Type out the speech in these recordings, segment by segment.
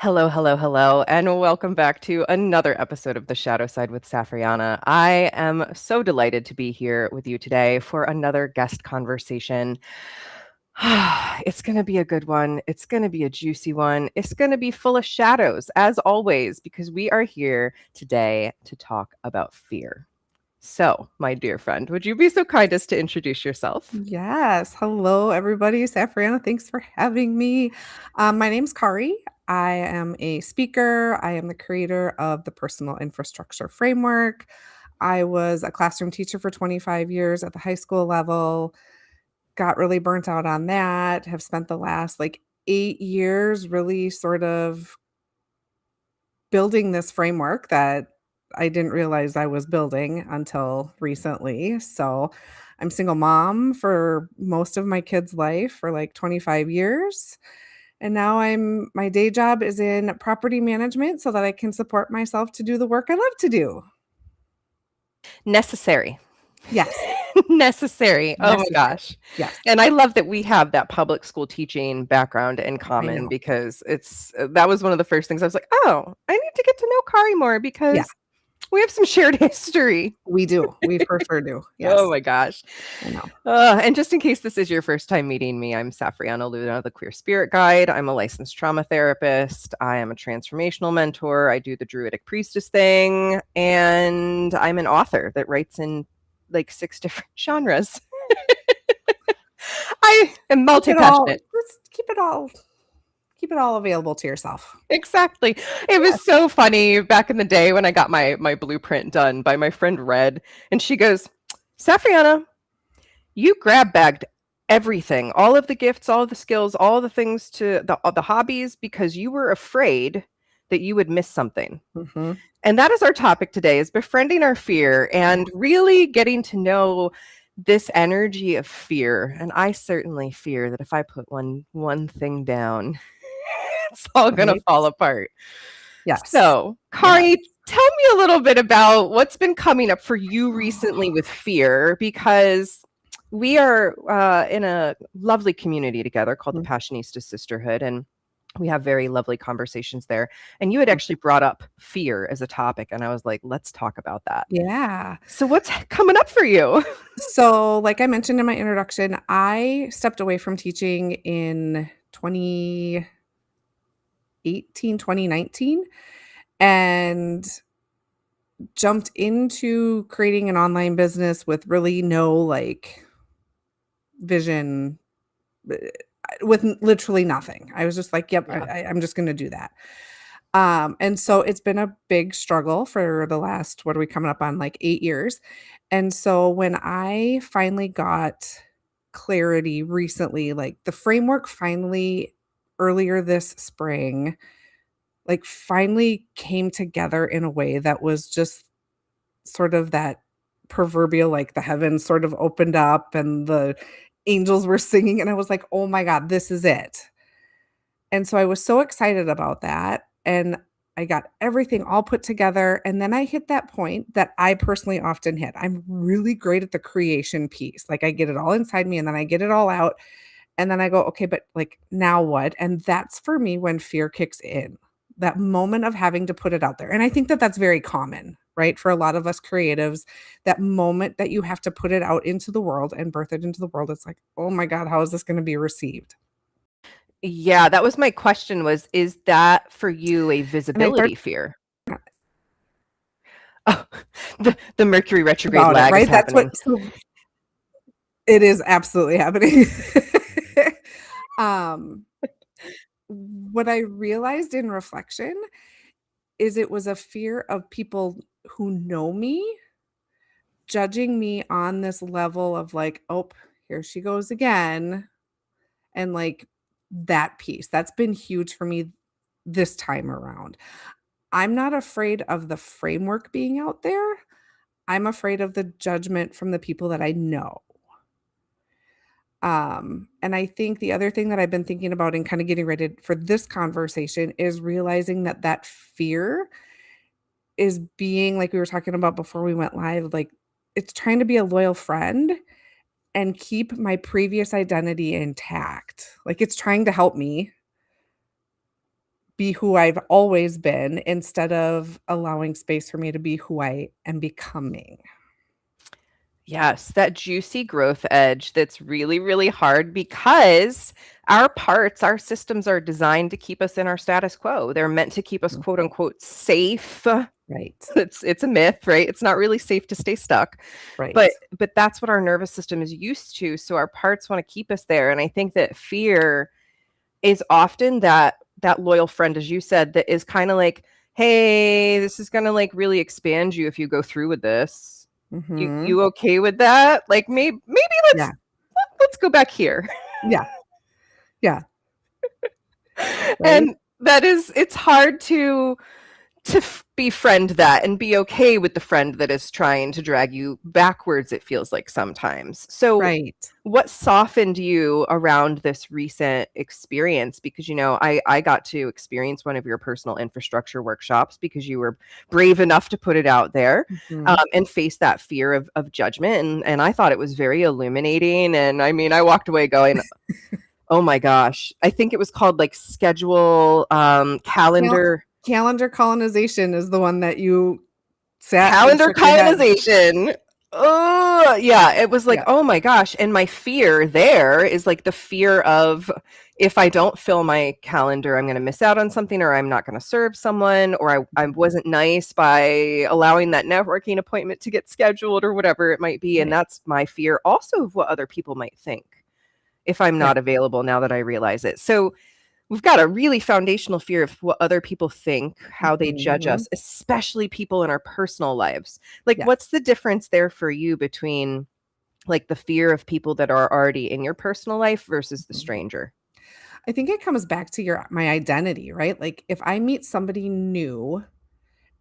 Hello, hello, hello, and welcome back to another episode of The Shadow Side with Safrianna. I am so delighted to be here with you today for another guest conversation. It's going to be a good one. It's going to be a juicy one. It's going to be full of shadows, as always, because we are here today to talk about fear. So, my dear friend, would you be so kind as to introduce yourself? Yes. Hello, everybody. Safrianna, thanks for having me. My name's Kari. I am a speaker. I am the creator of the Personal Infrastructure Framework. I was a classroom teacher for 25 years at the high school level, got really burnt out on that, have spent the last 8 years really sort of building this framework that I didn't realize I was building until recently. So I'm single mom for most of my kids' life for 25 years. And now my day job is in property management so that I can support myself to do the work I love to do. Necessary. Yes. Necessary. Oh my Necessary. gosh. Yes. And I love that we have that public school teaching background in I common know. because that was one of the first things I was like, "Oh, I need to get to know Kari more Yeah, because we have some shared history." we do. We for sure do. Oh Yes. my gosh. I know. And just in case this is your first time meeting me, I'm Safrianna Luna, the Queer Spirit Guide. I'm a licensed trauma therapist. I am a transformational mentor. I do the Druidic Priestess thing. And I'm an author that writes in like 6 different genres. I am multi-passionate. Just keep it all available to yourself. Exactly. It was so funny back in the day when I got my blueprint done by my friend Red, and she goes, "Safrianna, you grab bagged everything, all of the gifts, all of the skills, all the things to the hobbies because you were afraid that you would miss something." Mhm. And that is our topic today is befriending our fear Yeah. and really getting to know this energy of fear. And I certainly fear that if I put one thing down, it's all going to Right? fall apart. Yes. So, Yeah. Kari, tell me a little bit about what's been coming up for you recently with fear, because we are in a lovely community together called the Mhm. Passionista Sisterhood, and we have very lovely conversations there. And you had Mhm. actually brought up fear as a topic, and I was like, let's talk about that. Yeah. So, what's coming up for you? So, like I mentioned in my introduction, I stepped away from teaching in 2018, 2019, and jumped into creating an online business with really no, vision, eh, with literally nothing. I was just like, "Yep, Yeah. I'm just gonna do that." And so it's been a big struggle for the last what are we coming up on, 8 years. And so when I finally got clarity recently, the framework finally earlier this spring, finally came together in a way that was just sort of that proverbial, the heavens sort of opened up and the angels were singing, and I was like, "Oh my god, this is it." And so I was so excited about that, and I got everything all put together, and then I hit that point that I personally often hit. I'm really great at the creation piece, I get it all inside me, and then I get it all out, and then I go, "Okay, but, now what?" And that's for me when fear kicks in, that moment of having to put it out there, and I think that that's very common, right, for a lot of us creatives, that moment that you have to put it out into the world and birth it into the world, it's like, "Oh my god, how is this gonna be received?" Yeah, that was my question was, is that for you a And I started visibility fear? Oh, the Mercury retrograde about it, lag is right? That's what happening. so it is absolutely happening. Um, what I realized in reflection is it was a fear of people who know me judging me on this level of "Oh, here she goes again," and, that piece. That's been huge for me this time around. I'm not afraid of the framework being out there. I'm afraid of the judgment from the people that I know. And I think the other thing that I've been thinking about and kinda getting ready for this conversation is realizing that that fear is being like we were talking about before we went live, it's trying to be a loyal friend and keep my previous identity intact. It's trying to help me, be who I've always been instead of allowing space for me to be who I am becoming. Yes, that juicy growth edge that's really, really hard because our systems are designed to keep us in our status quo. They're meant to keep us Mm, quote unquote safe. right, It's a myth, right? It's not really safe to stay stuck. right. But that's what our nervous system is used to. So our parts want to keep us there. And I think that fear is often that loyal friend, as you said, that is kind of like, hey, this is gonna like really expand you if you go through with this. You Mhm. okay with that? Like maybe Yeah, let's go back here. yeah, yeah, right? And it's hard to befriend that and be okay with the friend that is trying to drag you backwards, it feels like sometimes. So Right. what softened you around this recent experience? Because, I got to experience one of your personal infrastructure workshops because you were brave enough to put it out there, Mhm. and face that fear of judgment. And I thought it was very illuminating. And I mean, I walked away going, oh my gosh, I think it was called like schedule, Cal calendar calendar colonization is the one that you sat and calendar shook your head. colonization. Oh, yeah. It was like, Yeah. oh my gosh. And my fear there is like the fear of if I don't fill my calendar, I'm going to miss out on something, or I'm not going to serve someone, or I Mhm. wasn't nice by allowing that networking appointment to get scheduled, or whatever it might be. And Right. that's my fear also of what other people might think if I'm Yeah. not available now that I realize it. So, we've got a really foundational fear of what other people think, how they judge Mhm. us, especially people in our personal lives. Like, Yeah. what's the difference there for you between like the fear of people that are already in your personal life versus the Mhm. stranger? I think it comes back to your my identity, right? Like, if I meet somebody new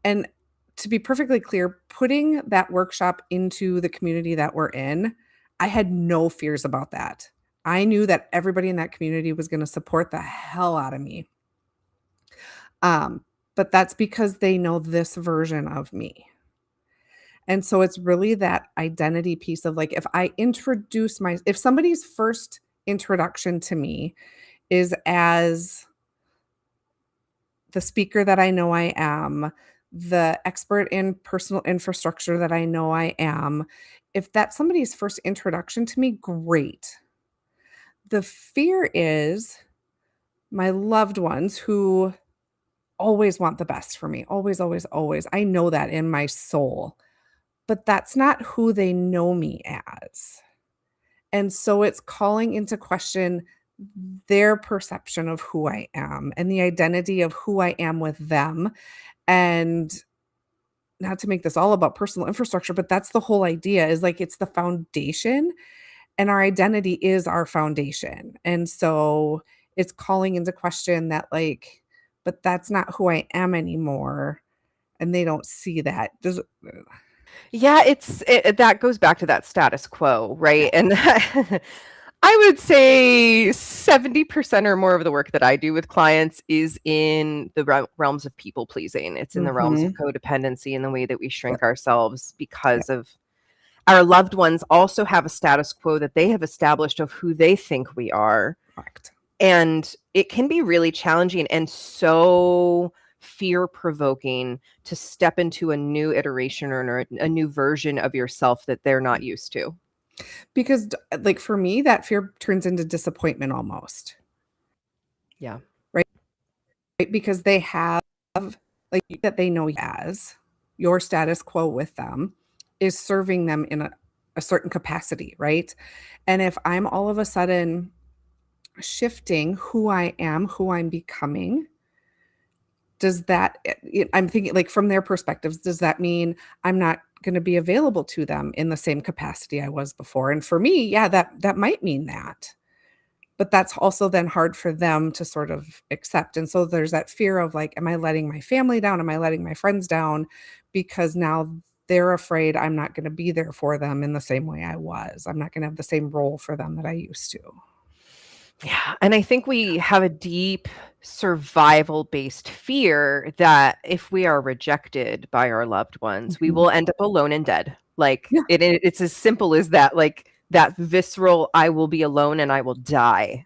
and to be perfectly clear, putting that workshop into the community that we're in, I had no fears about that. I knew that everybody in that community was gonna support the hell out of me. Um, but that's because they know this version of me. And so it's really that identity piece of like, if somebody's first introduction to me is as the speaker that I know I am, the expert in personal infrastructure that I know I am, if that's somebody's first introduction to me, great. The fear is my loved ones who always want the best for me, always, always, always. I know that in my soul, but that's not who they know me as. And so it's calling into question their perception of who I am and the identity of who I am with them. And not to make this all about personal infrastructure, but that's the whole idea is like it's the foundation and our identity is our foundation. And so it's calling into question that, like, but that's not who I am anymore. And they don't see that. Yeah, that goes back to that status quo, Yeah. right? And I would say 70% or more of the work that I do with clients is in the realms of people pleasing. It's in the realms of Mhm. codependency and the way that we Yep. shrink ourselves Yep. because of our loved ones also have a status quo that they have established of who they think we are. Correct. And it can be really challenging and so fear provoking to step into a new iteration or a new version of yourself that they're not used to. Because like for me, that fear turns into disappointment almost. Yeah. Right? Because they have like that they know as your status quo with them is serving them in a certain capacity, right? And if I'm all of a sudden shifting who I am, who I'm becoming, does that I'm thinking like from their perspectives, does that mean I'm not going to be available to them in the same capacity I was before? And for me, yeah, that might mean that. But that's also then hard for them to sort of accept, and so there's that fear of, like, am I letting my family down? Am I letting my friends down? Because now they're afraid I'm not gonna be there for them in the same way I was. I'm not gonna have the same role for them that I used to. Yeah, and I think we have a deep survival-based fear that if we are rejected by our loved ones, we Mhm. will end up alone and dead. Like, Yeah. it's as simple as that, like, that visceral, "I will be alone and I will die."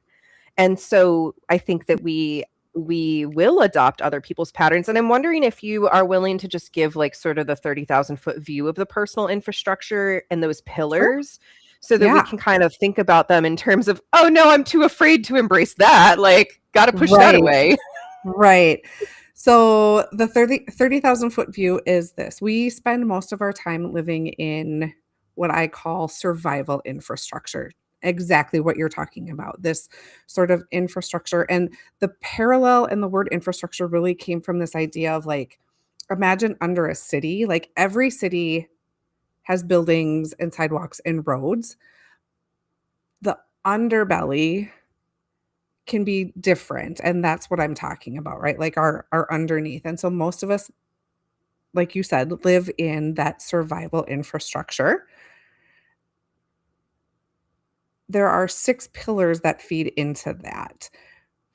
And so, I think that we we will adopt other people's patterns. And I'm wondering if you are willing to just give like sort of the 30,000-foot view of the personal infrastructure and those Sure. pillars so that we Yeah. can kind of think about them in terms of, oh no, I'm too afraid to embrace that. Like, got to push that Right. away. Right. So the 30,000-foot view is this. We spend most of our time living in what I call survival infrastructure. Exactly what you're talking about. This sort of infrastructure. And the parallel in the word infrastructure really came from this idea of like, imagine under a city, like every city has buildings and sidewalks and roads. The underbelly can be different, and that's what I'm talking about, right? Like our underneath. And so most of us, like you said, live in that survival infrastructure. There are 6 pillars that feed into that.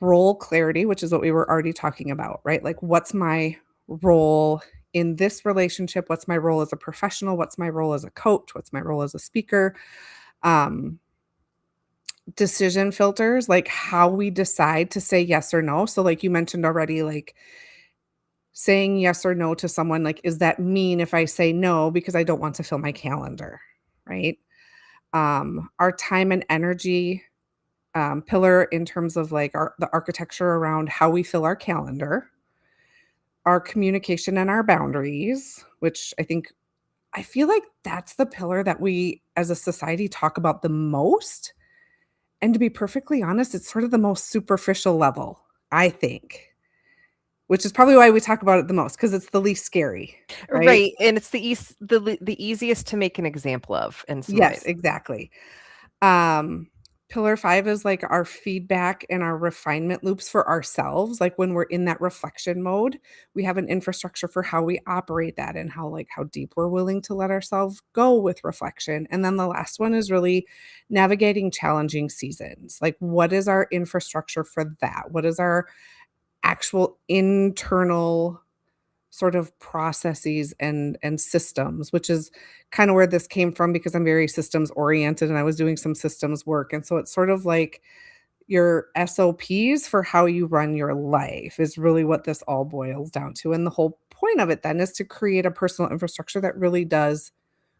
Role clarity, which is what we were already talking about, right? Like what's my role in this relationship? What's my role as a professional? What's my role as a coach? What's my role as a speaker? Um, Decision filters, like how we decide to say yes or no. So like you mentioned already, like saying yes or no to someone, like, is that mean if I say no because I don't want to fill my calendar, right? Our time and energy pillar in terms of like the architecture around how we fill our calendar, our communication and our boundaries, which I feel like that's the pillar that we as a society talk about the most. And to be perfectly honest, it's sort of the most superficial level, I think, which is probably why we talk about it the most because it's the least scary, right? Right. And it's the easiest to make an example of in some Yes, ways. exactly. Um, Pillar 5 is like our feedback and our refinement loops for ourselves. Like when we're in that reflection mode, we have an infrastructure for how we operate that and how deep we're willing to let ourselves go with reflection. And then the last one is really navigating challenging seasons. Like what is our infrastructure for that? What is our actual internal sort of processes and systems, which is kind of where this came from because I'm very systems oriented and I was doing some systems work. And so it's sort of like your SOPs for how you run your life is really what this all boils down to. And the whole point of it then is to create a personal infrastructure that really does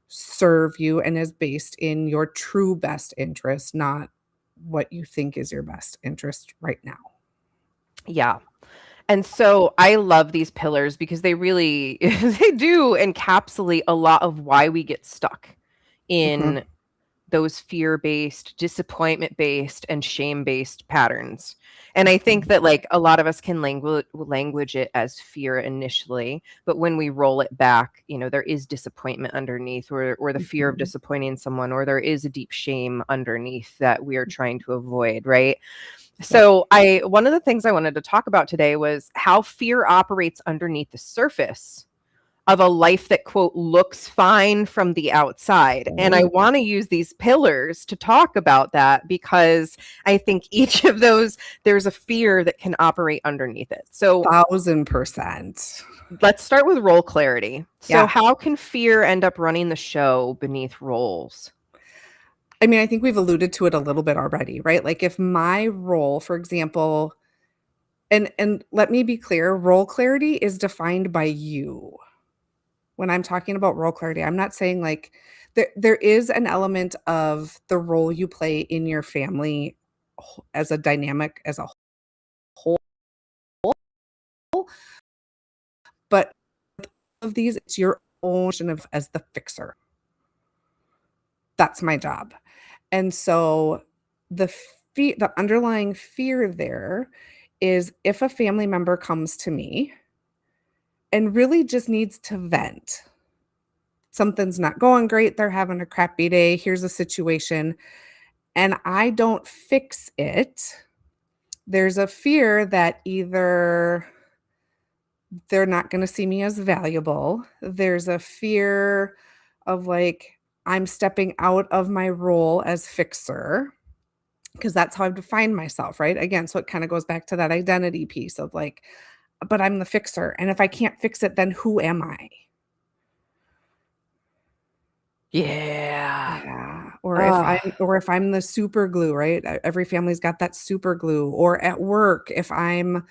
serve you and is based in your true best interest, not what you think is your best interest right now. Yeah. And so I love these pillars because they really they do encapsulate a lot of why we get stuck Mhm, in those fear-based, disappointment-based, and shame-based patterns. And I think mhm, that like a lot of us can language it as fear initially, but when we roll it back, there is disappointment underneath or the fear of mhm, disappointing someone, or there is a deep shame underneath that we are trying to avoid, right? yep. So I one of the things I wanted to talk about today was how fear operates underneath the surface of a life that quote looks fine from the outside. And I Oh, want to use these pillars to talk about that because I think each of those there's a fear that can operate underneath it. So 1,000%. let's start with role clarity. So Yeah. how can fear end up running the show beneath roles? I mean, I think we've alluded to it a little bit already, right? Like if my role, for example, and let me be clear, role clarity is defined by you. When I'm talking about role clarity, I'm not saying like there is an element of the role you play in your family as a dynamic as a whole, but of these, it's your own version of as the fixer. That's my job. And so the underlying fear there is if a family member comes to me and really just needs to vent. Something's not going great, they're having a crappy day, here's a situation, and I don't fix it, there's a fear that either they're not gonna see me as valuable, there's a fear of, like, I'm stepping out of my role as fixer, 'cause that's how I've defined myself, right? Again, so it kinda goes back to that identity piece of, like, "But I'm the fixer, and if I can't fix it, then who am I?" Yeah. Yeah. or Ah, if I'm the super glue, right? Every family's got that super glue, or at work, if I'm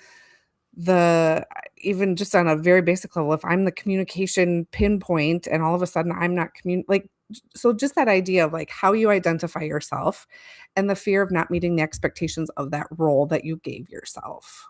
the even just on a very basic level, if I'm the communication pinpoint and all of a sudden I'm not like, so just that idea of like how you identify yourself and the fear of not meeting the expectations of that role that you gave yourself.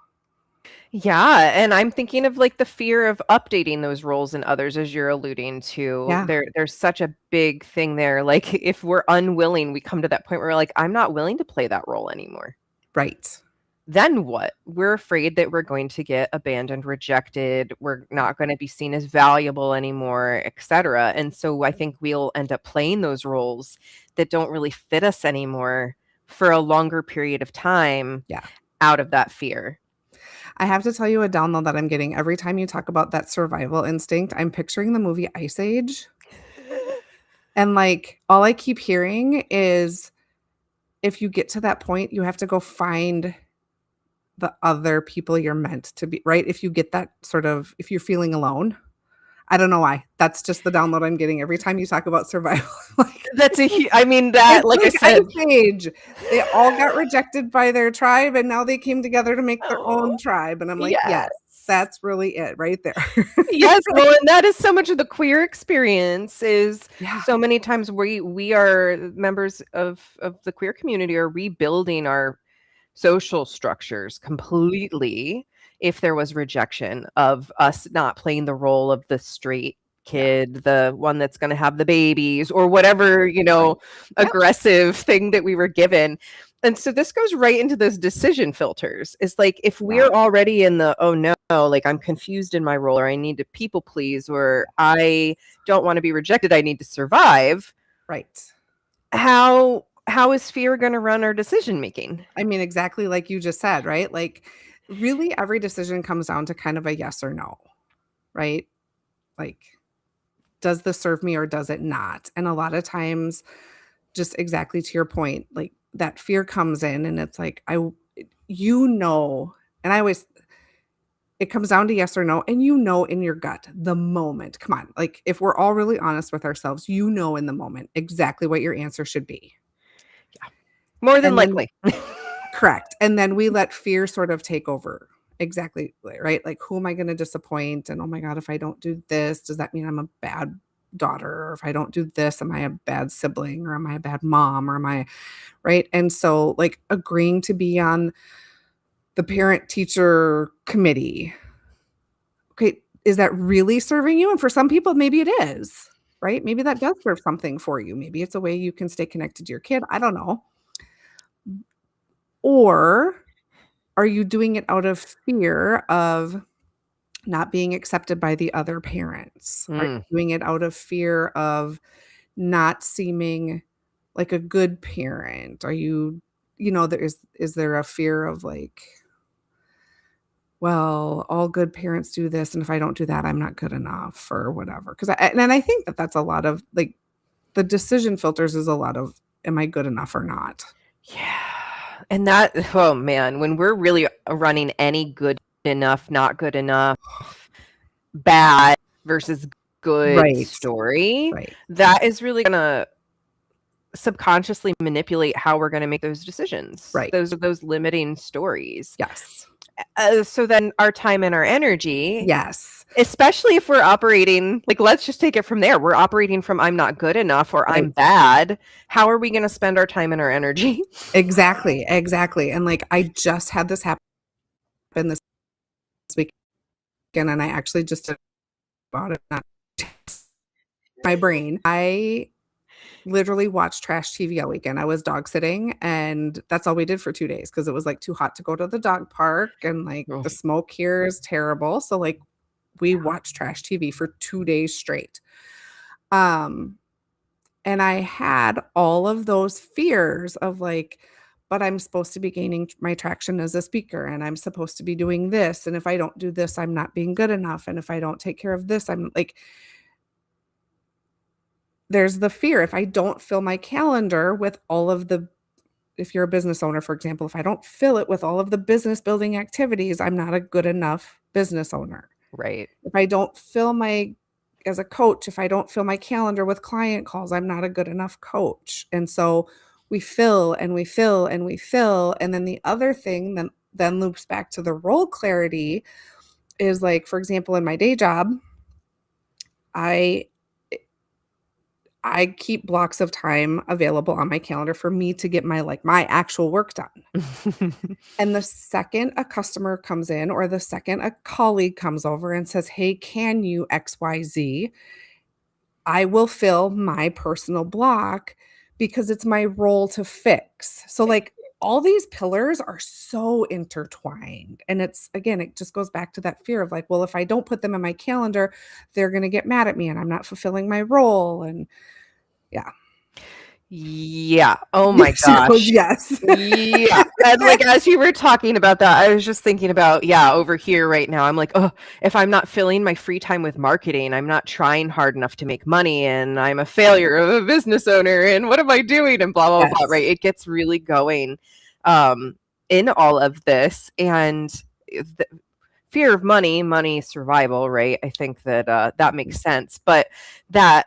yeah, and I'm thinking of, like, the fear of updating those roles in others as you're alluding to. Yeah, There's such a big thing there, like, if we're unwilling, we come to that point where we're like, "I'm not willing to play that role anymore." right. Then what? We're afraid that we're going to get abandoned, rejected, we're not gonna be seen as valuable anymore, etcetera, and so I think we'll end up playing those roles that don't really fit us anymore for a longer period of time Yeah. out of that fear. I have to tell you a download that I'm getting every time you talk about that survival instinct. I'm picturing the movie Ice Age, and like all I keep hearing is if you get to that point, you have to go find the other people you're meant to be, right? If you get that sort of if you're feeling alone. I don't know why. That's just the download I'm getting every time you talk about survival. Like, That's I mean, that, it's like I like said. Ice Age. They all got rejected by their tribe, and now they came together to make their Oh, own tribe, and I'm like, yes. "Yes, that's really it right there." Yes, well, and that is so much of the queer experience is Yeah, so many times we are members of the queer community are rebuilding our social structures completely if there was rejection of us not playing the role of the straight yeah, kid, the one that's gonna have the babies or whatever, right. Yep, aggressive thing that we were given. And so this goes right into those decision filters. It's like if yeah, we're already in the, "Oh, no, like, I'm confused in my role," or "I need to people please," or "I don't wanna be rejected, I need to survive," right. how is fear gonna run our decision making? I mean, exactly like you just said, right? Like, really every decision comes down to kind of a yes or no, right? Like, does this serve me or does it not? And a lot of times, just exactly to your point, like, that fear comes in and it's like, you know, and I always it comes down to yes or no, and you know in your gut the moment. Come on, like, if we're all really honest with ourselves, you know in the moment exactly what your answer should be. More than And then likely. correct, and then we let fear sort of take over. Exactly, right? Like, who am I gonna disappoint? And, "Oh my god, if I don't do this, does that mean I'm a bad daughter? Or if I don't do this, am I a bad sibling? Or am I a bad mom? Or am I" right? And so, like, agreeing to be on the parent-teacher committee. Okay, is that really serving you? And for some people, maybe it is, right? Maybe that does serve something for you. Maybe it's a way you can stay connected to your kid, I don't know. Or are you doing it out of fear of not being accepted by the other parents? Are Mm, you doing it out of fear of not seeming like a good parent? Are you, there is there a fear of like, well, all good parents do this, and if I don't do that, I'm not good enough or whatever. Because I think that that's a lot of like the decision filters is a lot of am I good enough or not? yeah, and that oh, man, when we're really running any good enough, not good enough, bad versus good Right, story, right, that is really gonna subconsciously manipulate how we're gonna make those decisions. right. Those are those limiting stories. Yes. So then our time and our energy, Yes. especially if we're operating like, let's just take it from there. We're operating from I'm not good enough or I'm Right. bad. How are we gonna spend our time and our energy? Exactly, exactly, and, like, I just had this happen this weekend, and I actually just did about it, not my brain. I literally watched trash TV all weekend. I was dog sitting, and that's all we did for 2 days because it was, like, too hot to go to the dog park, and, like, Oh, the smoke here is terrible, so, like, we watched trash TV for 2 days straight. Um, and I had all of those fears of, like, "But I'm supposed to be gaining my traction as a speaker, and I'm supposed to be doing this, and if I don't do this, I'm not being good enough, and if I don't take care of this, I'm" like, there's the fear. If I don't fill my calendar with all of the if you're a business owner, for example, if I don't fill it with all of the business building activities, I'm not a good enough business owner. right. If I don't fill my as a coach, if I don't fill my calendar with client calls, I'm not a good enough coach. And so we fill and we fill and we fill. And then the other thing then loops back to the role clarity is like, for example, in my day job, I keep blocks of time available on my calendar for me to get my actual work done. And the second a customer comes in or the second a colleague comes over and says, "Hey, can you XYZ?" I will fill my personal block because it's my role to fix. So, like, all these pillars are so intertwined. And it's, again, it just goes back to that fear of like, well, if I don't put them in my calendar, they're going to get mad at me and I'm not fulfilling my role. And yeah. Yeah. Oh my She goes, gosh. yes. Yeah. And like as you were talking about that, I was just thinking about, yeah, over here right now, I'm like, oh, if I'm not filling my free time with marketing, I'm not trying hard enough to make money and I'm a failure of a business owner and what am I doing? And blah, blah, blah, Yes. right? It gets really going in all of this. And the fear of money survival, right? I think that that makes sense. But that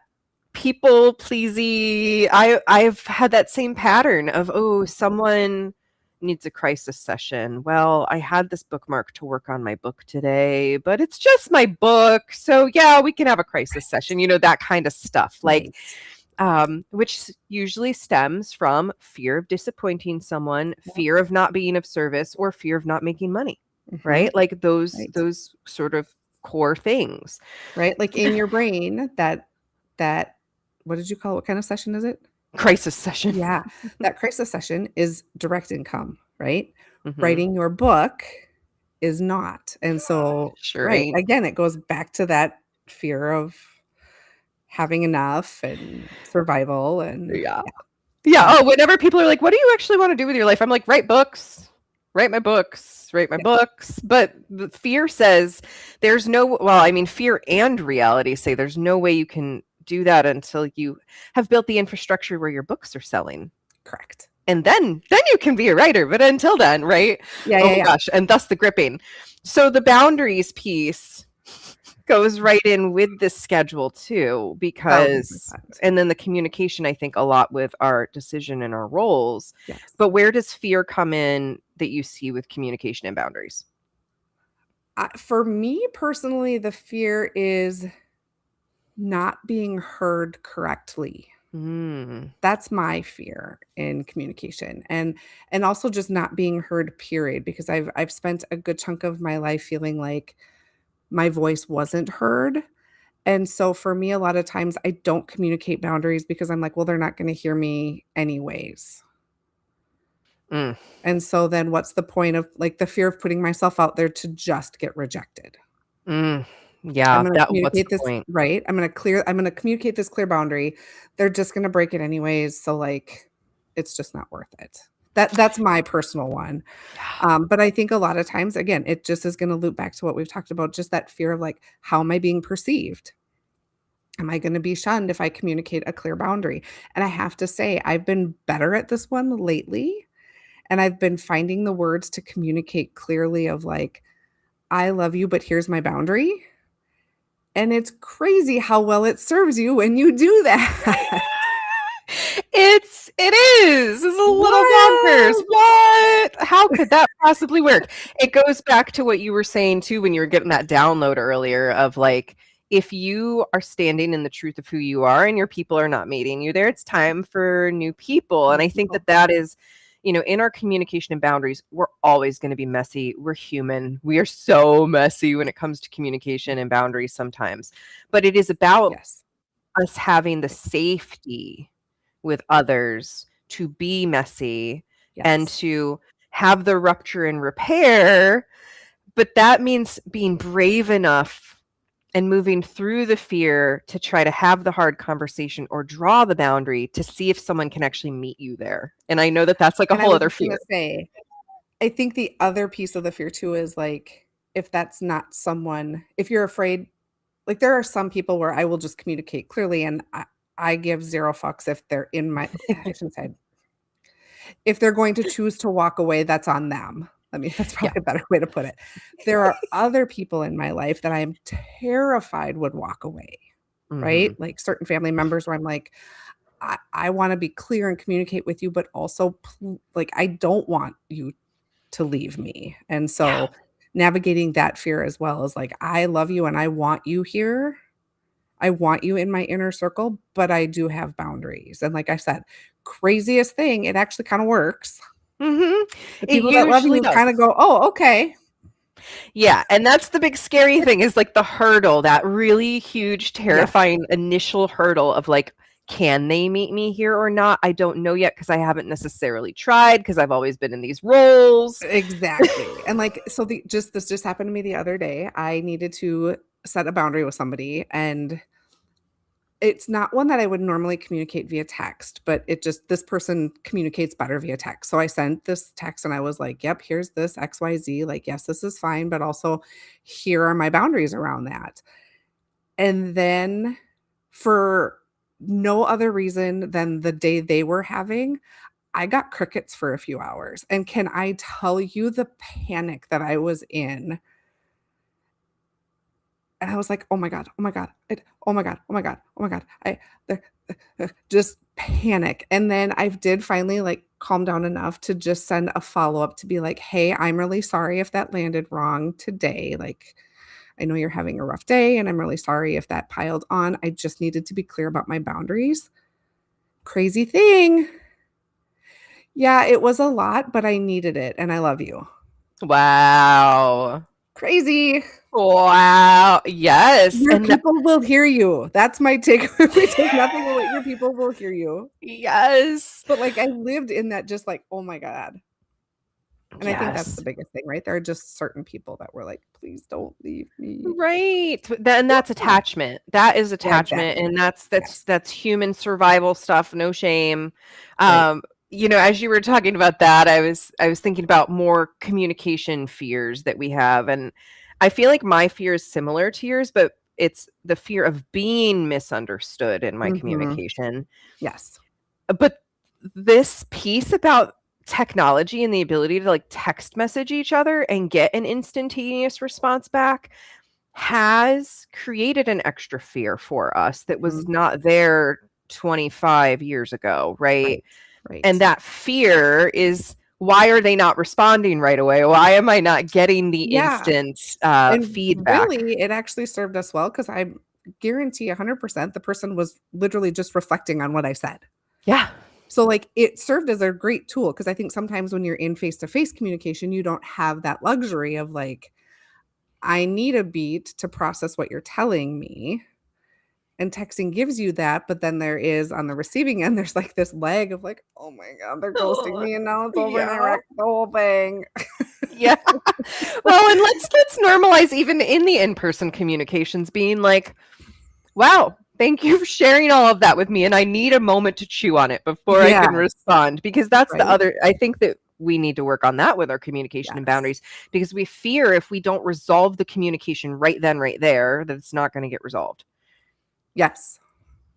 people pleasy, I've had that same pattern of, oh, someone needs a crisis session. Well, I had this bookmark to work on my book today, but it's just my book. So yeah, we can have a crisis session, that kind of stuff. Like, which usually stems from fear of disappointing someone, fear of not being of service, or fear of not making money, right? Like those sort of core things. Right? Like in your brain, that what did you call it? What kind of session is it? Crisis session. Yeah. That crisis session is direct income, right? Mhm. Writing your book is not. And so, Sure right, ain't. again, it goes back to that fear of having enough and survival and Yeah. Yeah. um, Oh, whenever people are like, what do you actually want to do with your life? I'm like, write books, write my books, write my yeah, books. But the fear says there's no, well, I mean, fear and reality say there's no way you can do that until you have built the infrastructure where your books are selling. correct. And then you can be a writer. But until then, right? Yeah, Oh yeah, my yeah. gosh. And thus the gripping. So the boundaries piece goes right in with this schedule too, because 1,000%. and then the communication, I think a lot with our decision and our roles. Yes. But where does fear come in that you see with communication and boundaries? For me personally, the fear is not being heard correctly. Mm. That's my fear in communication, and also just not being heard, period, because I've spent a good chunk of my life feeling like my voice wasn't heard, and so for me, a lot of times, I don't communicate boundaries because I'm like, "Well, they're not gonna hear me anyways." Mm. And so then what's the point of like, the fear of putting myself out there to just get rejected? Mm. I'm Yeah, gonna that what's communicate the this point? right, I'm gonna communicate this clear boundary. They're just gonna break it anyways, so, like, it's just not worth it. That's my personal one. But I think a lot of times, again, it just is gonna loop back to what we've talked about, just that fear of, like, how am I being perceived? Am I gonna be shunned if I communicate a clear boundary? And I have to say, I've been better at this one lately, and I've been finding the words to communicate clearly of, like, "I love you, but here's my boundary." And it's crazy how well it serves you when you do that. It is. It's a little bonkers. What? What? How could that possibly work? It goes back to what you were saying too when you were getting that download earlier of like, if you are standing in the truth of who you are and your people are not meeting you there, it's time for new people. And I think that that is, in our communication and boundaries, we're always going to be messy. We're human. We are so messy when it comes to communication and boundaries sometimes. But it is about Yes. us having the safety with others to be messy and Yes. to have the rupture and repair. But that means being brave enough and moving through the fear to try to have the hard conversation or draw the boundary to see if someone can actually meet you there. And I know that that's like a And I whole was other just gonna fear. say, I think the other piece of the fear too is, like, if that's not someone if you're afraid like, there are some people where I will just communicate clearly, and I give 0 fucks if they're in my I shouldn't say if they're going to choose to walk away, that's on them. I mean, that's Yeah. probably a better way to put it. There are other people in my life that I am terrified would walk away. right? Mhm. Like certain family members where I'm like, I want to be clear and communicate with you, but also like I don't want you to leave me. And Yeah. so navigating that fear as well is like, I love you and I want you here. I want you in my inner circle, but I do have boundaries. And like I said, craziest thing, it actually kind of works. Mhm. The It people that love usually you does. kind of go, "Oh, okay." Yeah, and that's the big scary thing is, like, the hurdle, that really huge, Yeah, terrifying initial hurdle of, like, can they meet me here or not? I don't know yet because I haven't necessarily tried because 'cause I've always been in these roles. exactly. And like, so this just happened to me the other day. I needed to set a boundary with somebody, and it's not one that I would normally communicate via text, but it just this person communicates better via text. So I sent this text and I was like, "Yep, here's this XYZ. Like, yes, this is fine, but also here are my boundaries around that." And then for no other reason than the day they were having, I got crickets for a few hours. And can I tell you the panic that I was in? And I was like, "Oh my god, oh my god, oh my god, oh my god, oh my god." The just panic. And then I did finally, like, calm down enough to just send a follow-up to be like, "Hey, I'm really sorry if that landed wrong today. Like, I know you're having a rough day, and I'm really sorry if that piled on. I just needed to be clear about my boundaries." Crazy thing. Yeah, it was a lot, but I needed it, and I love you. Wow. Crazy. Wow. Yes, Your and that people will hear you. That's my takeaway. Take nothing away. Your people will hear you. yes. But, like, I lived in that just like, "Oh my god." And I think that's the Yes. biggest thing, right? There are just certain people that were like, "Please don't leave me." Right. Then that's Yeah. attachment. That is Well, attachment, exactly. and that's Yes. that's that's human survival stuff, no shame. Right. Um, as you were talking about that, I was thinking about more communication fears that we have, and I feel like my fear is similar to yours, but it's the fear of being misunderstood in my Mhm. communication. Yes. But this piece about technology and the ability to, like, text message each other and get an instantaneous response back has created an extra fear for us that was Mhm. not there 25 years ago, right? Right. Right. And that fear is, why are they not responding right away? Why am I not getting the Yeah. instant, And feedback? really, it actually served us well because I guarantee 100% the person was literally just reflecting on what I said. Yeah. So, like, it served as a great tool because I think sometimes when you're in face-to-face communication, you don't have that luxury of, like, I need a beat to process what you're telling me, and texting gives you that, but then there is on the receiving end, there's, like, this lag of, like, "Oh my god, they're ghosting Ugh. me, and now it's over, and I Yeah. wrecked the whole thing." Yeah. Well, and let's normalize even in the in-person communications being like, wow, thank you for sharing all of that with me, and I need a moment to chew on it before I can Yes, respond, because that's the right? other, I think that we need to work on that with our communication and Yes. boundaries, because we fear if we don't resolve the communication right then, right there, that it's not gonna get resolved. Yes.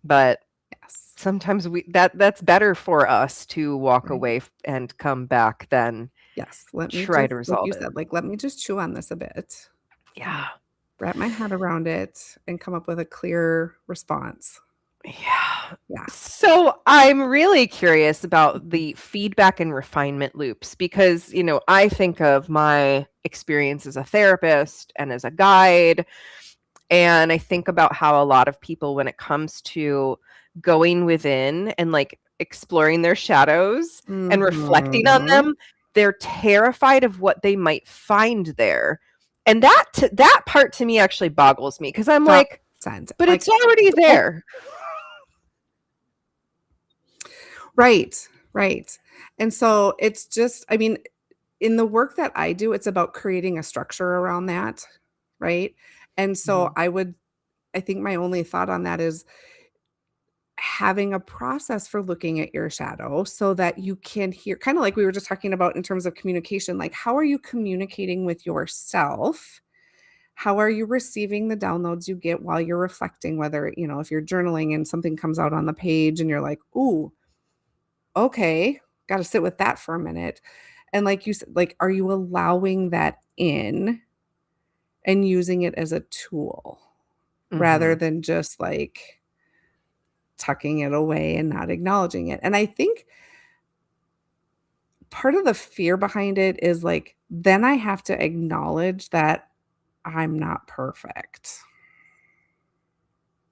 But Yes. sometimes that's better for us to walk Right? away and come back than Yes, let me try just to like resolve you it. said, like, let me just chew on this a bit, Yeah. wrap my head around it, and come up with a clear response. Yeah. Yeah. So I'm really curious about the feedback and refinement loops because, I think of my experience as a therapist and as a guide. And I think about how a lot of people, when it comes to going within and like exploring their shadows and reflecting on Mhm. them, they're terrified of what they might find there. And that part to me actually boggles me because I'm like, Thousand. but Like, it's already oh, there. right, right. And so it's just I mean, in the work that I do, it's about creating a structure around that, right? And so Mhm. I think my only thought on that is having a process for looking at your shadow so that you can hear kind of like we were just talking about in terms of communication, like how are you communicating with yourself? How are you receiving the downloads you get while you're reflecting, whether, if you're journaling and something comes out on the page and you're like, "Ooh, okay, got to sit with that for a minute." And like you said, like, are you allowing that in and using it as a tool? rather Mhm. than just like tucking it away and not acknowledging it. And I think part of the fear behind it is like, then I have to acknowledge that I'm not perfect.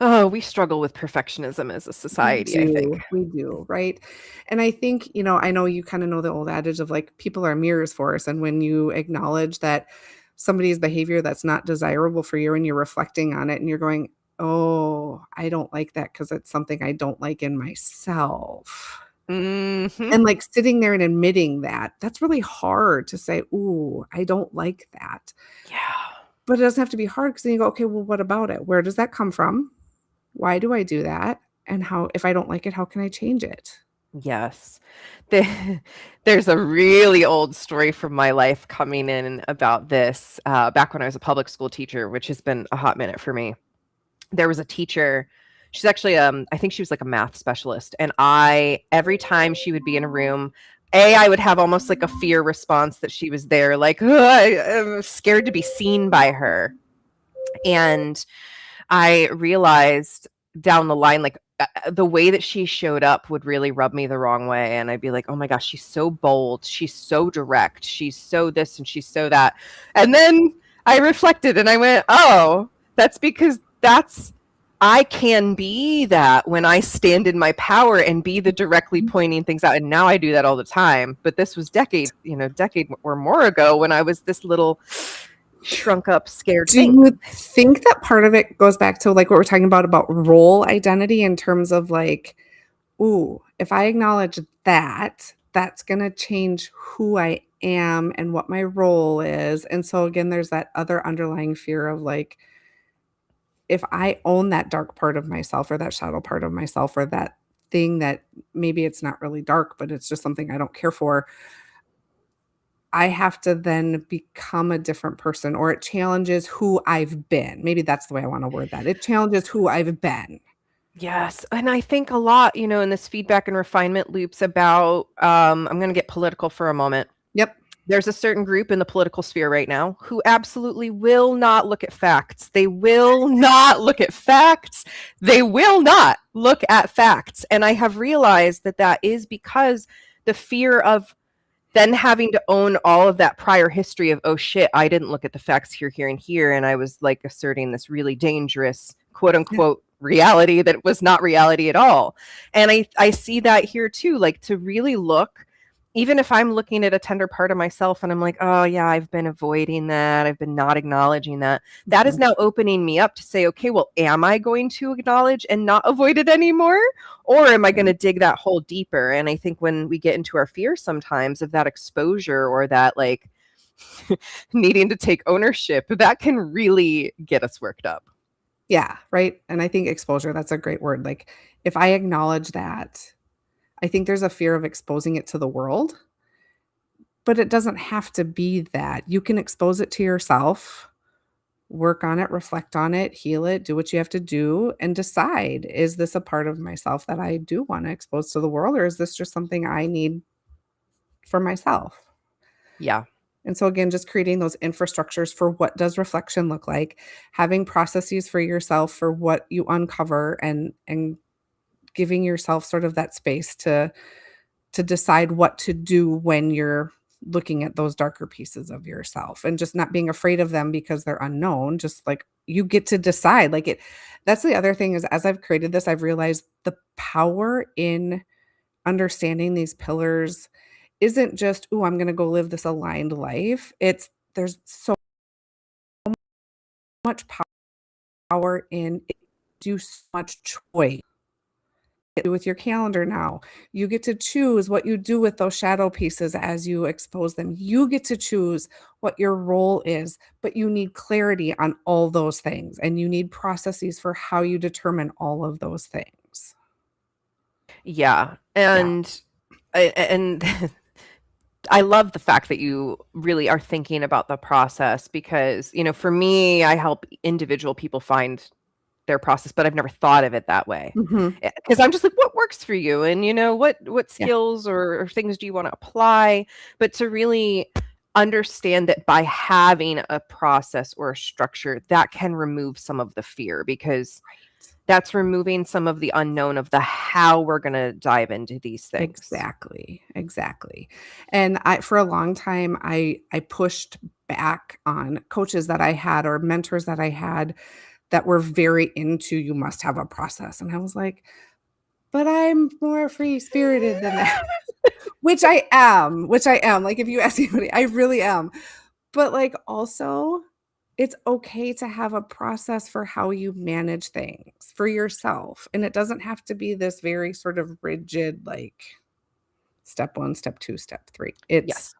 Oh, we struggle with perfectionism as a society, I think. We do, right? And I think, I know you kinda know the old adage of, like, people are mirrors for us, and when you acknowledge that somebody's behavior that's not desirable for you and you're reflecting on it and you're going, "Oh, I don't like that because it's something I don't like in myself." Mhm. And, like, sitting there and admitting that, that's really hard to say, "Ooh, I don't like that." Yeah. But it doesn't have to be hard because then you go, "Okay, well, what about it? Where does that come from? Why do I do that? And how if I don't like it, how can I change it?" Yes. The there's a really old story from my life coming in about this, back when I was a public school teacher, which has been a hot minute for me. There was a teacher, she's actually, I think she was like a math specialist, and every time she would be in a room, I would have almost like a fear response that she was there, like, "Ugh, I'm scared to be seen by her." And I realized down the line, like, the way that she showed up would really rub me the wrong way, and I'd be like, "Oh my gosh, she's so bold, she's so direct, she's so this and she's so that." And then I reflected and I went, "Oh, that's because that's I can be that when I stand in my power and be the directly pointing things out." And now I do that all the time, but this was decade or more ago when I was this little shrunk up, scared Do thing. you think that part of it goes back to, like, what we're talking about role identity in terms of, like, "Ooh, if I acknowledge that, that's gonna change who I am and what my role is," and so, again, there's that other underlying fear of, like, if I own that dark part of myself or that shadow part of myself or that thing that maybe it's not really dark, but it's just something I don't care for, I have to then become a different person, or it challenges who I've been. Maybe that's the way I wanna word that. It challenges who I've been. Yes, and I think a lot, in this feedback and refinement loops about, I'm gonna get political for a moment. Yep. There's a certain group in the political sphere right now who absolutely will not look at facts. They will not look at facts. They will not look at facts. And I have realized that that is because the fear of then having to own all of that prior history of, oh shit, I didn't look at the facts here, here, and here. And I was like asserting this really dangerous, quote Yeah. unquote, reality that was not reality at all. And I see that here too, like to really look, even if I'm looking at a tender part of myself and I'm like, oh yeah, I've been avoiding that. I've been not acknowledging that. That is Mhm. now opening me up to say, okay, well, am I going to acknowledge and not avoid it anymore? Or am I going to Right. dig that hole deeper? And I think when we get into our fear sometimes of that exposure or that like needing to take ownership, that can really get us worked up. Yeah, right? And I think exposure, that's a great word. Like, if I acknowledge that, I think there's a fear of exposing it to the world, but it doesn't have to be that. You can expose it to yourself, work on it, reflect on it, heal it, do what you have to do, and decide, is this a part of myself that I do wanna expose to the world, or is this just something I need for myself? Yeah. And so, again, just creating those infrastructures for what does reflection look like, having processes for yourself for what you uncover, and giving yourself sort of that space to decide what to do when you're looking at those darker pieces of yourself, and just not being afraid of them because they're unknown. Just like you get to decide, like, it that's the other thing is, as I've created this, I've realized the power in understanding these pillars isn't just, "Ooh, I'm gonna go live this aligned life." It's there's so much power in it, do so much choice with your calendar now. You get to choose what you do with those shadow pieces as you expose them. You get to choose what your role is, but you need clarity on all those things, and you need processes for how you determine all of those things. Yeah. Yeah. And I love the fact that you really are thinking about the process because, for me, I help individual people find their process, but I've never thought of it that way. Mhm. Because I'm just like, what works for you? And what Yeah. skills or things do you want to apply? But to really understand that by having a process or a structure, that can remove some of the fear, because that's removing some of the unknown of the how we're going to dive into these things. Exactly. And for a long time, I pushed back on coaches that I had or mentors that I had that were very into, "You must have a process." And I was like, "But I'm more free spirited than that." Which I am. Like, if you ask anybody, I really am. But, like, also, it's okay to have a process for how you manage things for yourself, and it doesn't have to be this very sort of rigid, like, step 1, step 2, step 3. It's, Yes.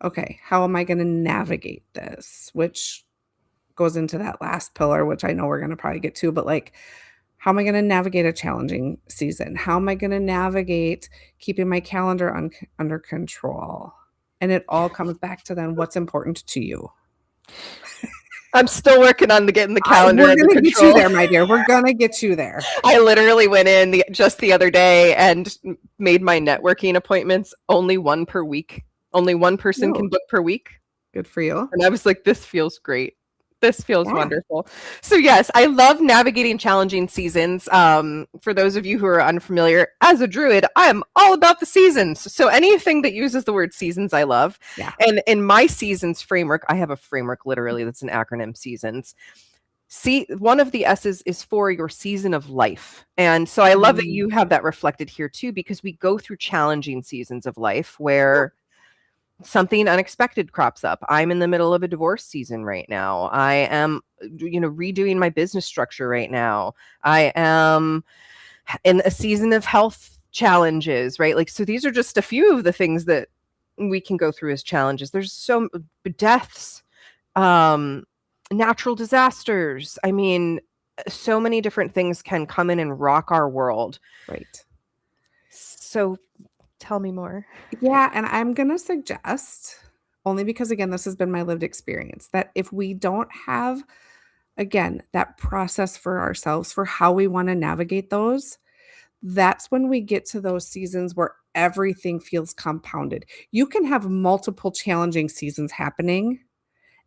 "Okay, how am I gonna navigate this?" Which goes into that last pillar, which I know we're gonna probably get to, but, like, how am I gonna navigate a challenging season? How am I gonna navigate keeping my calendar under control? And it all comes back to then what's important to you. I'm still working on getting the calendar We're under gonna get you control. there, my dear. We're gonna get you there. I literally went in just the other day and made my networking appointments only one per week. Only one person can Oh, book per week. good for you. And I was like, this feels great. This feels Yeah, wonderful. So yes, I love navigating challenging seasons. For those of you who are unfamiliar, as a druid, I am all about the seasons. So anything that uses the word seasons, I love. yeah. And in my seasons framework, I have a framework literally that's an acronym, seasons. See, one of the S's is for your season of life. And so I love that Mm, you have that reflected here too, because we go through challenging seasons of life yeah. where something unexpected crops up. I'm in the middle of a divorce season right now. I am, redoing my business structure right now. I am in a season of health challenges, right? Like, so these are just a few of the things that we can go through as challenges. There's so deaths, um, natural disasters. I mean, so many different things can come in and rock our world. Right. So tell me more. Yeah, and I'm gonna suggest, only because, again, this has been my lived experience, that if we don't have, again, that process for ourselves for how we wanna navigate those, that's when we get to those seasons where everything feels compounded. You can have multiple challenging seasons happening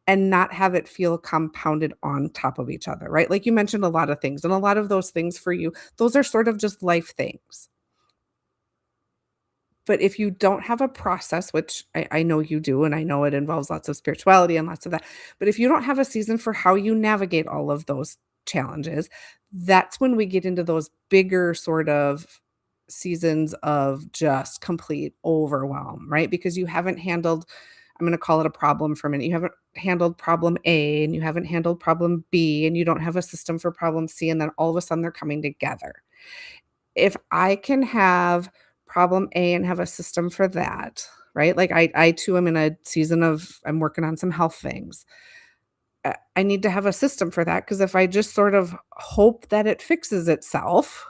and not have it feel compounded on top of each other, right? Like you mentioned a lot of things, and a lot of those things for you, those are sort of just life things. But if you don't have a process, which I know you do, and I know it involves lots of spirituality and lots of that, but if you don't have a season for how you navigate all of those challenges, that's when we get into those bigger sort of seasons of just complete overwhelm, right? Because you haven't handled, I'm going to call it a problem for a minute. You haven't handled problem A and you haven't handled problem B and you don't have a system for problem C. And then all of a sudden they're coming together. If I can have problem A and have a system for that, right? Like I too am in a season of, I'm working on some health things. I need to have a system for that because if I just sort of hope that it fixes itself,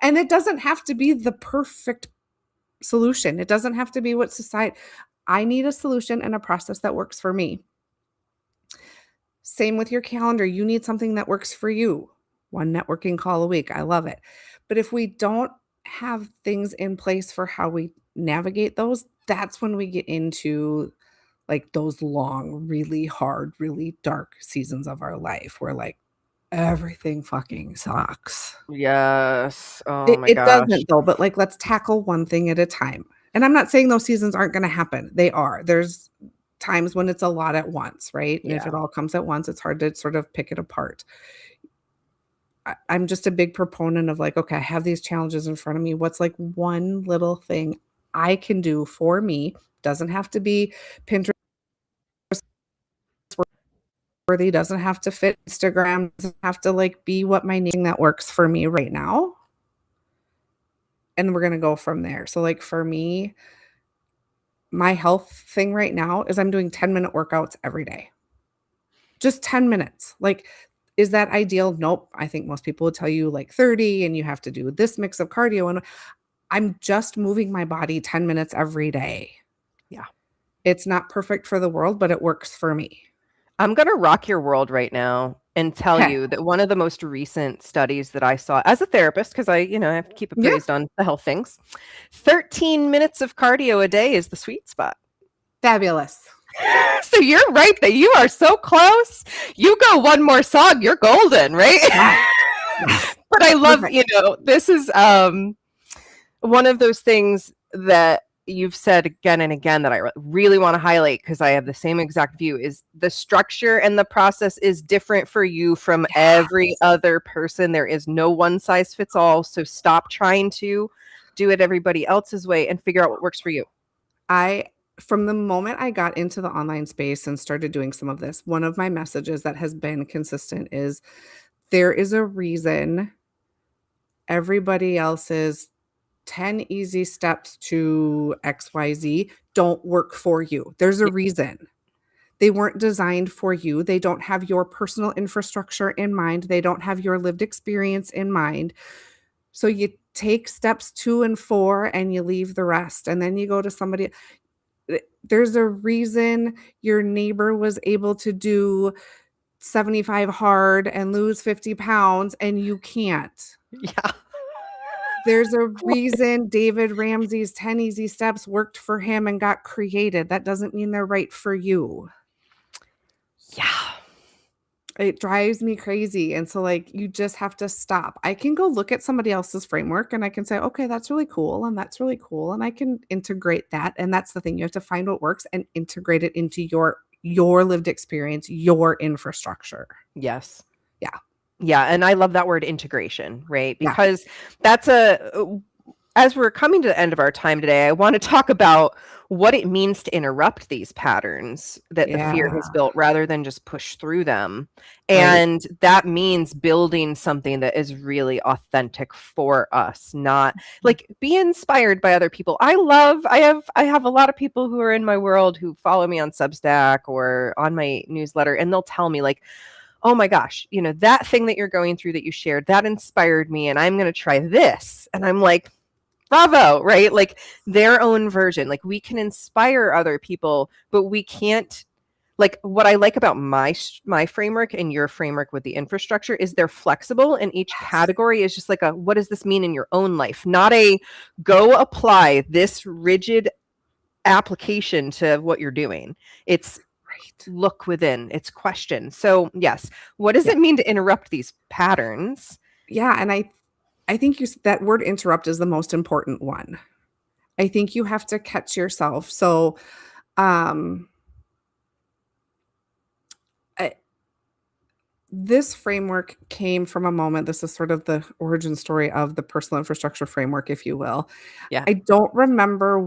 and it doesn't have to be the perfect solution. It doesn't have to be what society, I need a solution and a process that works for me. Same with your calendar. You need something that works for you. One networking call a week. I love it. But if we don't have things in place for how we navigate those, that's when we get into like those long, really hard, really dark seasons of our life where like everything fucking sucks. Yes. Oh It my it gosh. doesn't though, but like let's tackle one thing at a time. And I'm not saying those seasons aren't gonna happen. They are. There's times when it's a lot at once, right? And if Yeah. it all comes at once, it's hard to sort of pick it apart. I'm just a big proponent of like, okay, I have these challenges in front of me. What's like one little thing I can do for me? Doesn't have to be Pinterest worthy, doesn't have to fit Instagram, doesn't have to like be what my name that works for me right now. And we're gonna go from there. So like for me, my health thing right now is I'm doing 10-minute workouts every day. Just 10 minutes. Like, is that ideal? Nope. I think most people would tell you like 30 and you have to do this mix of cardio. And I'm just moving my body 10 minutes every day. Yeah. It's not perfect for the world, but it works for me. I'm gonna rock your world right now. and tell Okay. you that one of the most recent studies that I saw as a therapist, because I, I have to keep Yeah. appraised on the health things, 13 minutes of cardio a day is the sweet spot. Fabulous. So you're right that you are so close. You go one more song, you're golden, right? Yeah. Yes. But I love, Perfect. this is one of those things that you've said again and again that I really want to highlight, because I have the same exact view, is the structure and the process is different for you from every Yes. other person. There is no one size fits all. So stop trying to do it everybody else's way and figure out what works for you. From the moment I got into the online space and started doing some of this, one of my messages that has been consistent is there is a reason everybody else's 10 easy steps to XYZ don't work for you. There's a reason. They weren't designed for you. They don't have your personal infrastructure in mind. They don't have your lived experience in mind. So you take steps 2 and 4 and you leave the rest. And then you go to somebody. There's a reason your neighbor was able to do 75 hard and lose 50 pounds and you can't. Yeah. There's a reason David Ramsey's 10 easy steps worked for him and got created. That doesn't mean they're right for you. Yeah. It drives me crazy, and so, like, you just have to stop. I can go look at somebody else's framework, and I can say, "Okay, that's really cool, and that's really cool," and I can integrate that, and that's the thing, you have to find what works and integrate it into your lived experience, your infrastructure. Yes. Yeah, Yeah, and I love that word integration, right? yeah, Because that's as we're coming to the end of our time today, I want to talk about what it means to interrupt these patterns that the fear has yeah, built rather than just push through them. right, And that means building something that is really authentic for us, not like be inspired by other people. I have a lot of people who are in my world who follow me on Substack or on my newsletter, and they'll tell me like, oh my gosh, that thing that you're going through that you shared, that inspired me, and I'm going to try this. And I'm like, bravo, right? Like their own version. Like we can inspire other people, but we can't. Like what I like about my framework and your framework with the infrastructure is they're flexible, and each yes, category is just like a what does this mean in your own life, not a go apply this rigid application to what you're doing. It's right, look within, it's question. So yes, what does yeah, it mean to interrupt these patterns? yeah, and I think that word interrupt is the most important one. I think you have to catch yourself. So, um, I this framework came from a moment. This is sort of the origin story of the personal infrastructure framework, if you will. Yeah. I don't remember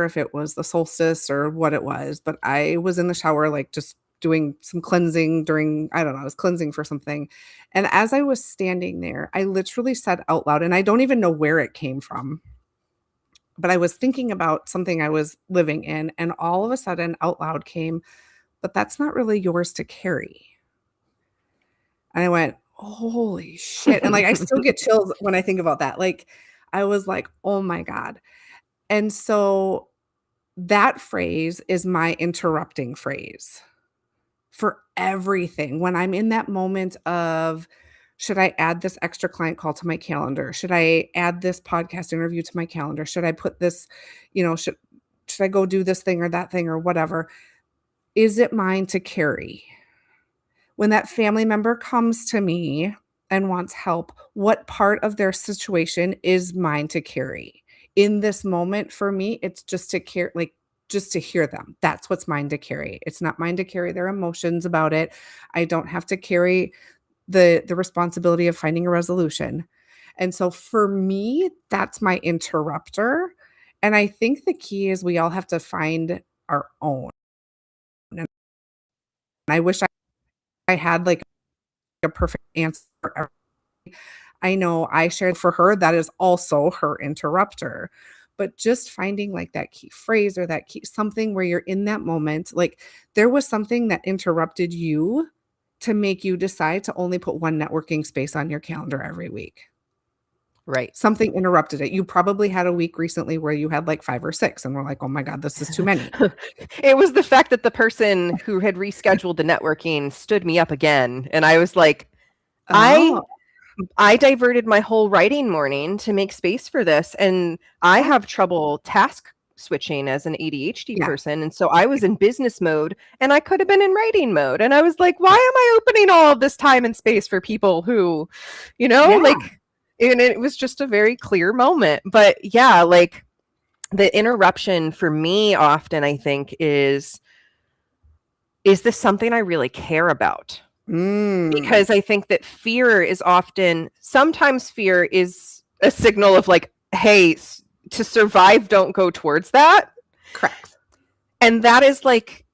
if it was the solstice or what it was, but I was in the shower, like, just doing some cleansing during I don't know, I was cleansing for something, and as I was standing there, I literally said out loud, and I don't even know where it came from, but I was thinking about something I was living in, and all of a sudden out loud came, "But that's not really yours to carry." And I went, "Holy shit," and, like, I still get chills when I think about that, like, I was like, "Oh my god," and so that phrase is my interrupting phrase for everything. When I'm in that moment of, should I add this extra client call to my calendar? Should I add this podcast interview to my calendar? Should I put this, should I go do this thing or that thing or whatever? Is it mine to carry? When that family member comes to me and wants help, what part of their situation is mine to carry? In this moment, for me, it's just to care, like, just to hear them. That's what's mine to carry. It's not mine to carry their emotions about it. I don't have to carry the responsibility of finding a resolution. And so for me, that's my interrupter. And I think the key is we all have to find our own. And I wish I had like a perfect answer for I know I shared for her, that is also her interrupter. But just finding like that key phrase or that key something where you're in that moment, like there was something that interrupted you to make you decide to only put one networking space on your calendar every week. Right. Something interrupted it. You probably had a week recently where you had like 5 or 6 and we're like, "Oh my god, this is too many." It was the fact that the person who had rescheduled the networking stood me up again, and I was like, I Oh, I diverted my whole writing morning to make space for this, and I yeah, have trouble task switching as an ADHD yeah, person, and so I was in business mode, and I could have been in writing mode, and I was like, "Why am I opening all of this time and space for people who, yeah. like," and it was just a very clear moment. But yeah, like, the interruption for me often, I think, is this something I really care about? Mm, Because I think that fear is often sometimes fear is a signal of like, "Hey, to survive, don't go towards that." correct. And that is like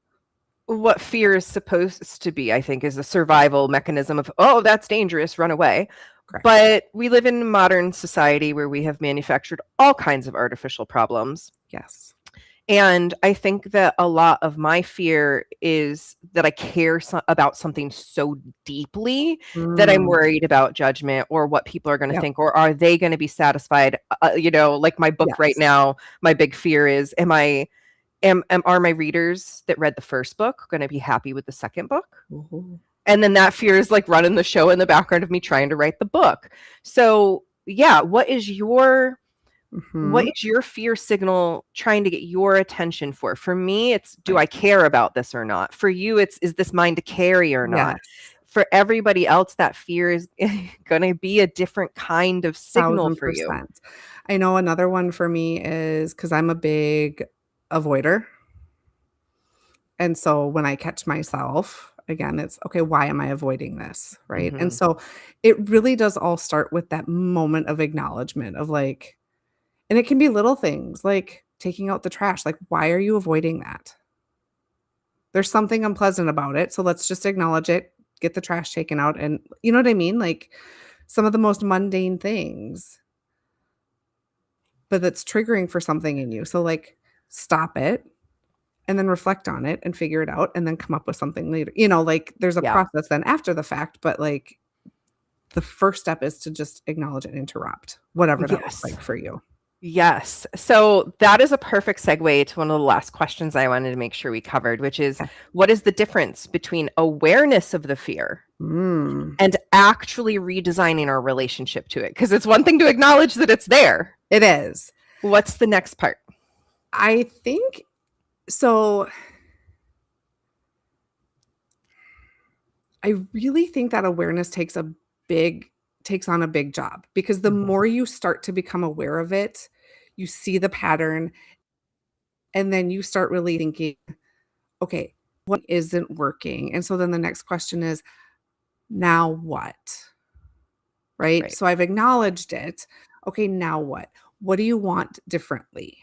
what fear is supposed to be, I think, is a survival mechanism of, "Oh, that's dangerous, run away." Correct. But we live in a modern society where we have manufactured all kinds of artificial problems. Yes. And I think that a lot of my fear is that I care about something so deeply that I'm Mm, worried about judgment or what people are going to yep, think, or are they going to be satisfied? Like my book right yes. now, my big fear is, are my readers that read the first book going to be happy with the second book? Ooh. And then that fear is like running the show in the background of me trying to write the book. So yeah, what Mhm. is your fear signal trying to get your attention for? For me, it's, do Right. I care about this or not? For you, it's, is this mine to carry or not? Yes, For everybody else, that fear is going to be a different kind of signal for you. 1000%. I know another one for me is because 'cause I'm a big avoider, and so when I catch myself, again, it's, "Okay, why am I avoiding this?" Right? And Mhm. so it really does all start with that moment of acknowledgement of, like, and it can be little things, like taking out the trash, like, "Why are you avoiding that?" There's something unpleasant about it, so let's just acknowledge it, get the trash taken out, and you know what I mean? Like, some of the most mundane things, but that's triggering for something in you. So, like, stop it and then reflect on it and figure it out and then come up with something later. Like, there's a Yeah. process then after the fact, but, like, the first step is to just acknowledge and interrupt, whatever that looks Yes. like for you. Yes. So that is a perfect segue to one of the last questions I wanted to make sure we covered, which is, Okay. what is the difference between awareness of the fear Mm. and actually redesigning our relationship to it? Because it's one thing to acknowledge that it's there. It is. What's the next part? I think so. I really think that awareness takes on a big job because the Mhm. more you start to become aware of it, you see the pattern, and then you start really thinking, "Okay, what isn't working?" And so then the next question is, "Now what?" Right? Right. So I've acknowledged it. Okay, now what? What do you want differently?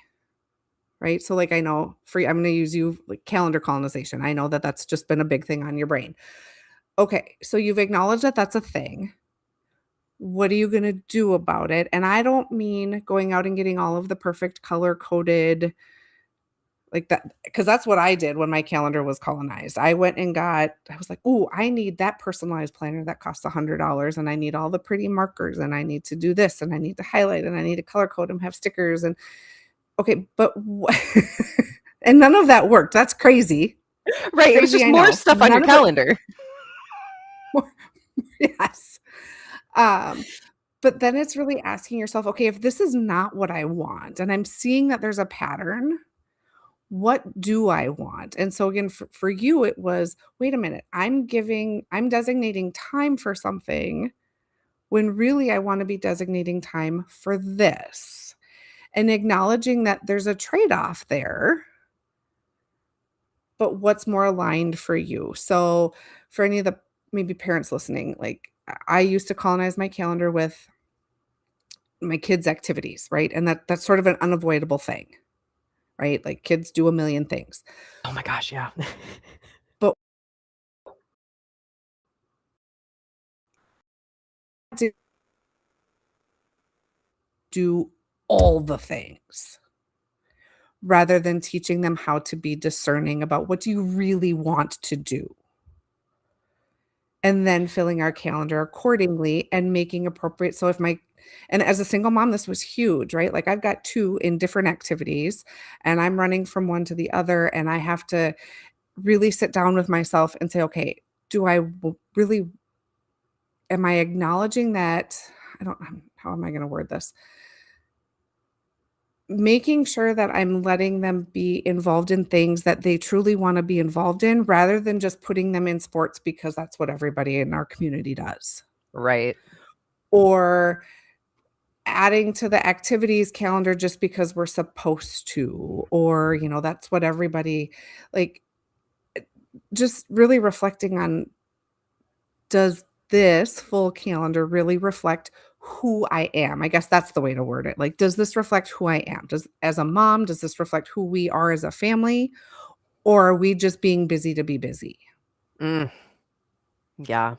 Right? So, like, I know I'm gonna use you, like, calendar colonization. I know that that's just been a big thing on your brain. Okay, so you've acknowledged that that's a thing. What are you gonna do about it? And I don't mean going out and getting all of the perfect color coded like that, because that's what I did when my calendar was colonized. I went and I was like, "Ooh, I need that personalized planner that costs $100, and I need all the pretty markers, and I need to do this, and I need to highlight, and I need to color code and have stickers." And okay, but what and none of that worked. That's crazy. Right. It was Crazy, just I more know. stuff on your None of it calendar. yes. Um, but then it's really asking yourself, "Okay, if this is not what I want, and I'm seeing that there's a pattern, what do I want?" And so again, for you, it was, wait a minute, I'm designating time for something when really I want to be designating time for this. And acknowledging that there's a trade-off there, but what's more aligned for you. So for any of the maybe parents listening, like I used to colonize my calendar with my kids' activities, right? And that's sort of an unavoidable thing, right? Like kids do a million things. Oh my gosh. Yeah. But to do all the things rather than teaching them how to be discerning about what do you really want to do, and then filling our calendar accordingly and making appropriate. So if my And as a single mom, this was huge, right? Like I've got 2 in different activities and I'm running from one to the other, and I have to really sit down with myself and say, "Okay, do I really am I acknowledging that?" I don't how am I gonna word this? Making sure that I'm letting them be involved in things that they truly wanna be involved in rather than just putting them in sports because that's what everybody in our community does. Right. Or adding to the activities calendar just because we're supposed to, or, that's what everybody like, just really reflecting on, does this full calendar really reflect who I am? I guess that's the way to word it. Like, does this reflect who I am? As a mom, does this reflect who we are as a family? Or are we just being busy to be busy? Mm, yeah.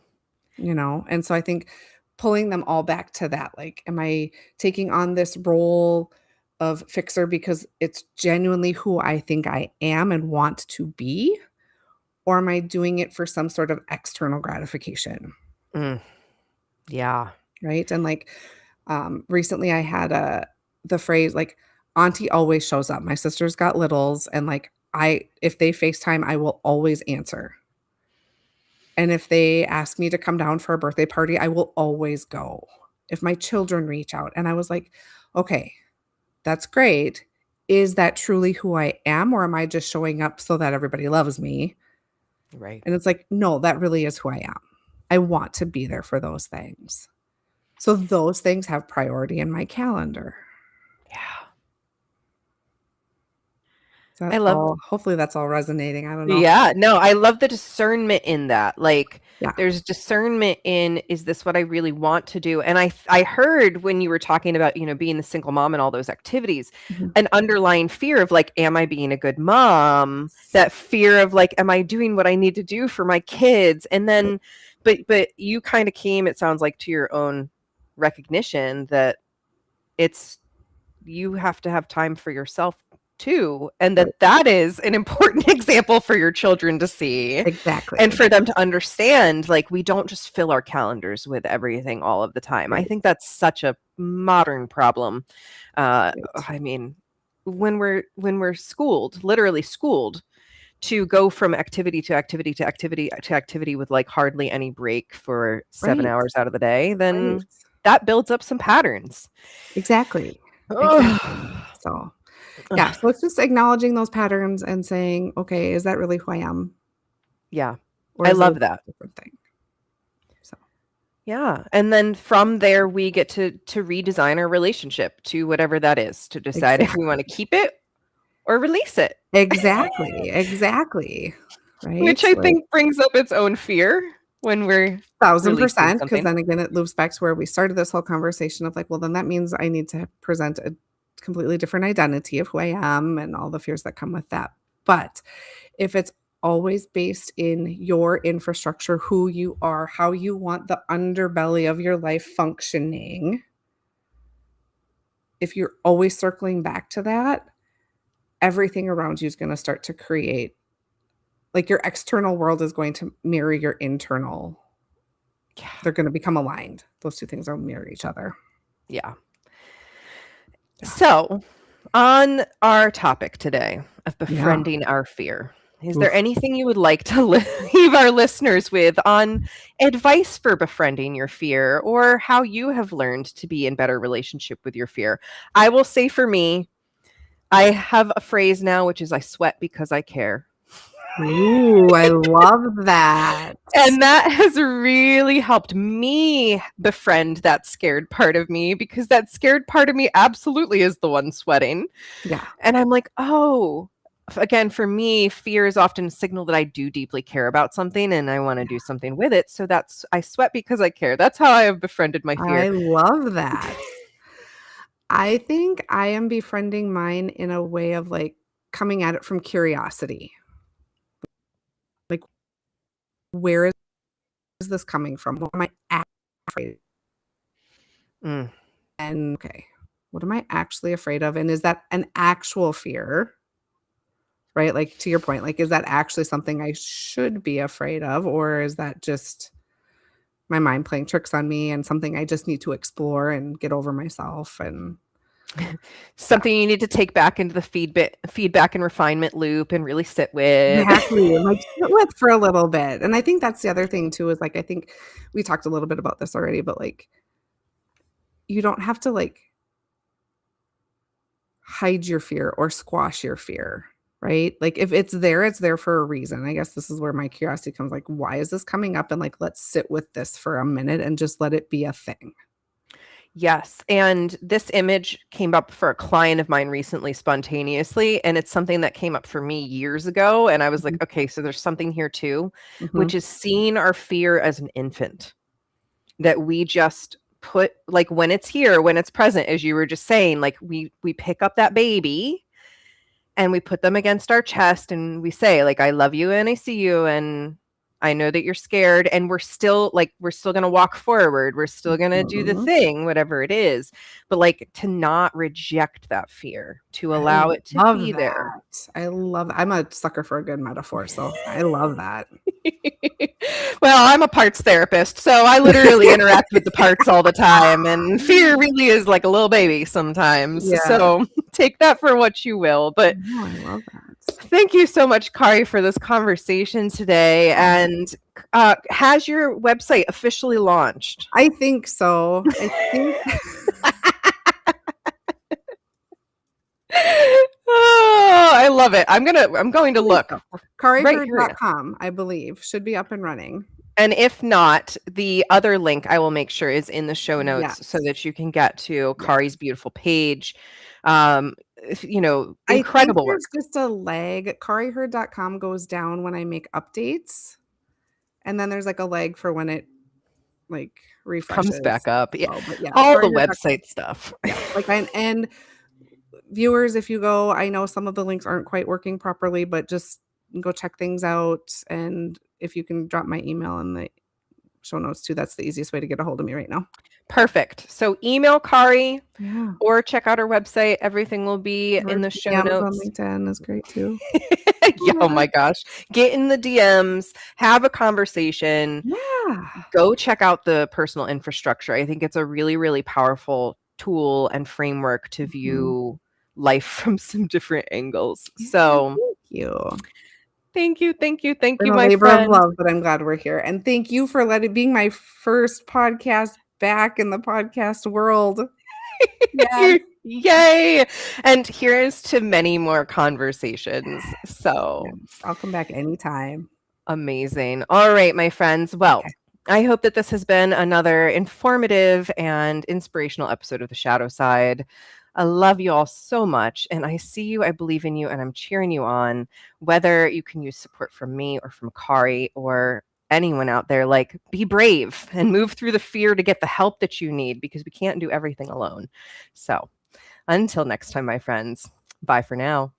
And so I think pulling them all back to that, like, am I taking on this role of fixer because it's genuinely who I think I am and want to be? Or am I doing it for some sort of external gratification? Mm, yeah. Right. And like, recently I had the phrase like, auntie always shows up. My sister's got littles, and like, if they FaceTime, I will always answer. And if they ask me to come down for a birthday party, I will always go. If my children reach out, and I was like, okay, that's great. Is that truly who I am? Or am I just showing up so that everybody loves me? Right. And it's like, no, that really is who I am. I want to be there for those things. So those things have priority in my calendar. Yeah. Is that I love all? Hopefully that's all resonating. I don't know. Yeah, no, I love the discernment in that. Like, Yeah. there's discernment in, is this what I really want to do? And I heard when you were talking about, being the single mom and all those activities, Mhm. an underlying fear of like, am I being a good mom? That fear of like, am I doing what I need to do for my kids? And Right. then, but you kind of came, it sounds like, to your own recognition that it's you have to have time for yourself too, and Right. that is an important example for your children to see and Exactly. for them to understand, like, we don't just fill our calendars with everything all of the time. I Right. think that's such a modern problem. Right. I mean, when we're schooled, literally schooled, to go from activity to activity to activity to activity with like hardly any break for 7 Right. hours out of the day, Right. then that builds up some patterns. Exactly. Exactly. Ugh. So, yeah, so it's just acknowledging those patterns and saying, "Okay, is that really who I am, Yeah, or I is it a love that. different thing?" So, Yeah, and then from there, we get to redesign our relationship to whatever that is, to decide if we wanna exactly. keep it or release it, Exactly. Exactly. Right? which I Like, think brings up its own fear when we're releasing 1000%, because something. then again, it loops back to where we started this whole conversation of like, well, then that means I need to present a completely different identity of who I am and all the fears that come with that. But if it's always based in your infrastructure, who you are, how you want the underbelly of your life functioning, if you're always circling back to that, everything around you is going to start to create, like, your external world is going to mirror your internal. Yeah, They're going to become aligned. Those two things will mirror each other. yeah. Yeah. So, on our topic today of Yeah. befriending our fear, is there Oof. anything you would like to leave our listeners with on advice for befriending your fear or how you have learned to be in better relationship with your fear? I will say for me, I have a phrase now, which is I sweat because I care. Ooh, I love that. And that has really helped me befriend that scared part of me because that scared part of me absolutely is the one sweating. Yeah. And I'm like, oh, again, for me, fear is often a signal that I do deeply care about something and I want to do something with it. So that's, I sweat because I care. That's how I have befriended my fear. I love that. I think I am befriending mine in a way of, like, coming at it from curiosity. Like, where is this coming from? What am I afraid Mm, and okay, what am I actually afraid of? And is that an actual fear? Right? Like, to your point, like, is that actually something I should be afraid of, or is that just my mind playing tricks on me and something I just need to explore and get over myself. And something you need to take back into the feedback and refinement loop and really sit with. exactly, and, like, sit with for a little bit. And I think that's the other thing too is, like, I think we talked a little bit about this already, but, like, you don't have to, like, hide your fear or squash your fear, right? Like, if it's there for a reason. I guess this is where my curiosity comes, like, why is this coming up? And, like, let's sit with this for a minute and just let it be a thing. Yes, and this image came up for a client of mine recently spontaneously, and it's something that came up for me years ago, and I was like, Mhm, okay, so there's something here too, mhm, which is seeing our fear as an infant, that we just put, like, when it's here, when it's present, as you were just saying, like, we pick up that baby and we put them against our chest and we say, like, I love you and I see you and I know that you're scared, and we're still going to walk forward, we're still going to do the mhm. thing, whatever it is, but, like, to not reject that fear, to I allow it to love be there. that. I love I'm a sucker for a good metaphor, so I love that. Well, I'm a parts therapist, so I literally interact with the parts all the time, and fear really is like a little baby sometimes. Yeah. So take that for what you will. But No, I love that. thank you so much, Kari, for this conversation today. And has your website officially launched? I think so. I think Oh, I love it. I'm going to I think look so. right here right now. KariHurd.com, I believe, should be up and running. And if not, the other link I will make sure is in the show notes so Yes. that you can get to Yeah. Kari's beautiful page. I think Incredible work. there's just a lag. KariHurd.com goes down when I make updates, and then there's, like, a lag for when it, like, Comes back refreshes up. as Yeah. well, but yeah, All the KariHurd.com. website stuff. Yeah, like, and viewers, if you go, I know some of the links aren't quite working properly, but just go check things out, and if you can drop my email in the show notes too, that's the easiest way to get a hold of me right now. Perfect. So email Kari Yeah. or check out her website. Everything will be Or in the show DMs on notes. LinkedIn is great too. Yeah, oh my gosh. Get in the DMs, have a conversation, Yeah. go check out the personal infrastructure. I think it's a really, really powerful tool and framework to Mhm. view life from some different angles. Yeah, So thank you. thank you, thank you, thank Been you, a my labor of friend. love, but I'm glad we're here, and thank you for being my first podcast back in the podcast world. Yes. Yay. And here's to many more conversations. So Yes, I'll come back anytime. amazing. All right, my friends. Well, Okay. I hope that this has been another informative and inspirational episode of The Shadow Side. I love you all so much, and I see you, I believe in you, and I'm cheering you on. Whether you can use support from me or from Kari or anyone out there, like, be brave and move through the fear to get the help that you need, because we can't do everything alone. So until next time, my friends, bye for now.